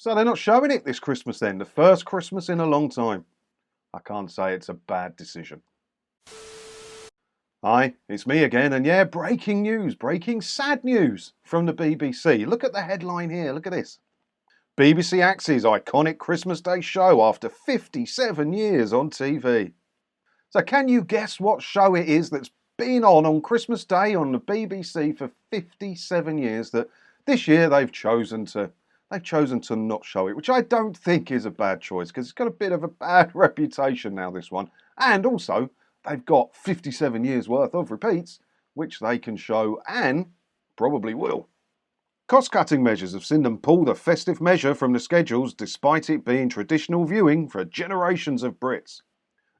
So they're not showing it this Christmas then, the first Christmas in a long time. I can't say it's a bad decision. Hi, it's me again, and yeah, breaking news, breaking sad news from the BBC. Look at the headline here, look at this. BBC axes iconic Christmas Day show after 57 years on TV. So can you guess what show it is that's been on Christmas Day on the BBC for 57 years that this year they've chosen to not show it, which I don't think is a bad choice because it's got a bit of a bad reputation now, this one. And also, they've got 57 years worth of repeats, which they can show and probably will. Cost-cutting measures have seen them pull the festive measure from the schedules despite it being traditional viewing for generations of Brits.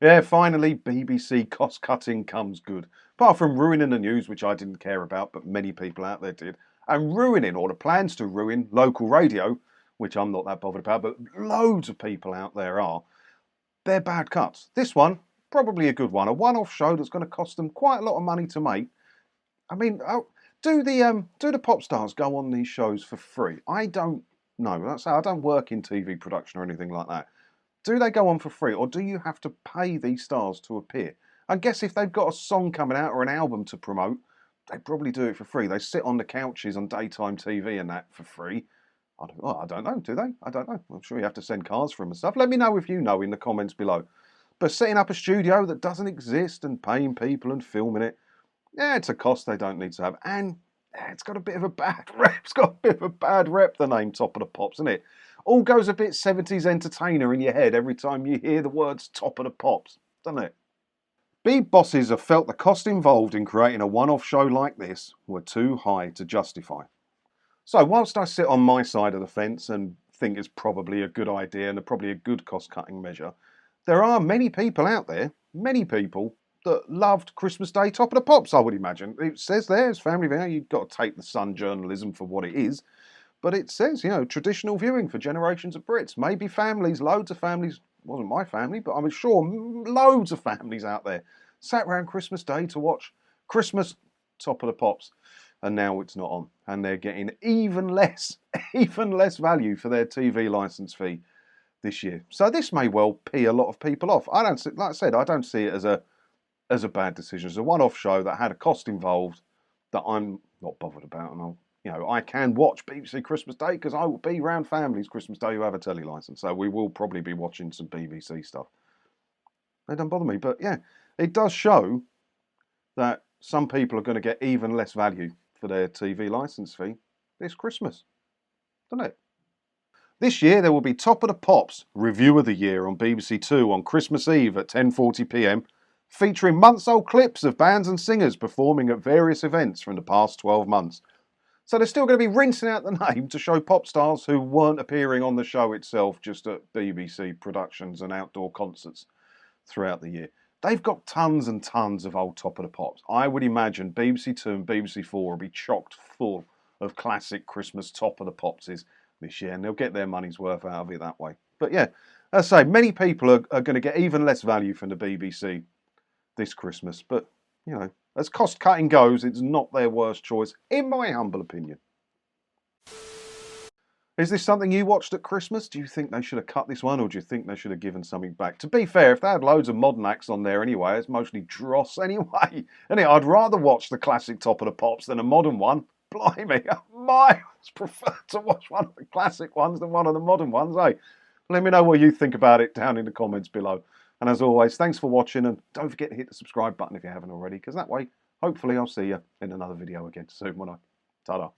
Yeah, finally, BBC cost-cutting comes good. Apart from ruining the news, which I didn't care about, but many people out there did, and ruining, or the plans to ruin, local radio, which I'm not that bothered about, but loads of people out there are. They're bad cuts. This one, probably a good one. A one-off show that's going to cost them quite a lot of money to make. I mean, do the pop stars go on these shows for free? I don't know. I don't work in TV production or anything like that. Do they go on for free, or do you have to pay these stars to appear? I guess if they've got a song coming out or an album to promote, they probably do it for free. They sit on the couches on daytime TV and that for free. I don't know, do they? I don't know. I'm sure you have to send cards for them and stuff. Let me know if you know in the comments below. But setting up a studio that doesn't exist and paying people and filming it, yeah, it's a cost they don't need to have. And it's got a bit of a bad rep. It's got a bit of a bad rep, the name Top of the Pops, isn't it? All goes a bit 70s entertainer in your head every time you hear the words Top of the Pops, doesn't it? Big bosses have felt the cost involved in creating a one-off show like this were too high to justify. So whilst I sit on my side of the fence and think it's probably a good idea and probably a good cost-cutting measure, there are many people out there, many people, that loved Christmas Day Top of the Pops, I would imagine. It says there, it's family video, you've got to take the Sun journalism for what it is. But it says, you know, traditional viewing for generations of Brits. Maybe families, loads of families, wasn't my family, but I'm sure loads of families out there sat around Christmas Day to watch Christmas Top of the Pops. And now it's not on. And they're getting even less value for their TV licence fee this year. So this may well pee a lot of people off. Like I said, I don't see it as a bad decision. It's a one-off show that had a cost involved that I'm not bothered about, and I can watch BBC Christmas Day because I will be around families Christmas Day who have a telly licence, so we will probably be watching some BBC stuff. They don't bother me, but yeah, it does show that some people are going to get even less value for their TV licence fee this Christmas, doesn't it? This year there will be Top of the Pops Review of the Year on BBC Two on Christmas Eve at 10:40 PM, featuring months-old clips of bands and singers performing at various events from the past 12 months. So they're still going to be rinsing out the name to show pop stars who weren't appearing on the show itself, just at BBC productions and outdoor concerts throughout the year. They've got tons and tons of old Top of the Pops. I would imagine BBC Two and BBC Four will be chocked full of classic Christmas Top of the Popses this year, and they'll get their money's worth out of it that way. But yeah, as I say, many people are going to get even less value from the BBC this Christmas, but you know, as cost cutting goes, it's not their worst choice, in my humble opinion. Is this something you watched at Christmas? Do you think they should have cut this one, or do you think they should have given something back? To be fair, if they had loads of modern acts on there anyway, it's mostly dross anyway. Anyway, I'd rather watch the classic Top of the Pops than a modern one. Blimey, I miles prefer to watch one of the classic ones than one of the modern ones, eh? Let me know what you think about it down in the comments below. And as always, thanks for watching, and don't forget to hit the subscribe button if you haven't already, because that way, hopefully I'll see you in another video again soon, won't I? Ta-da.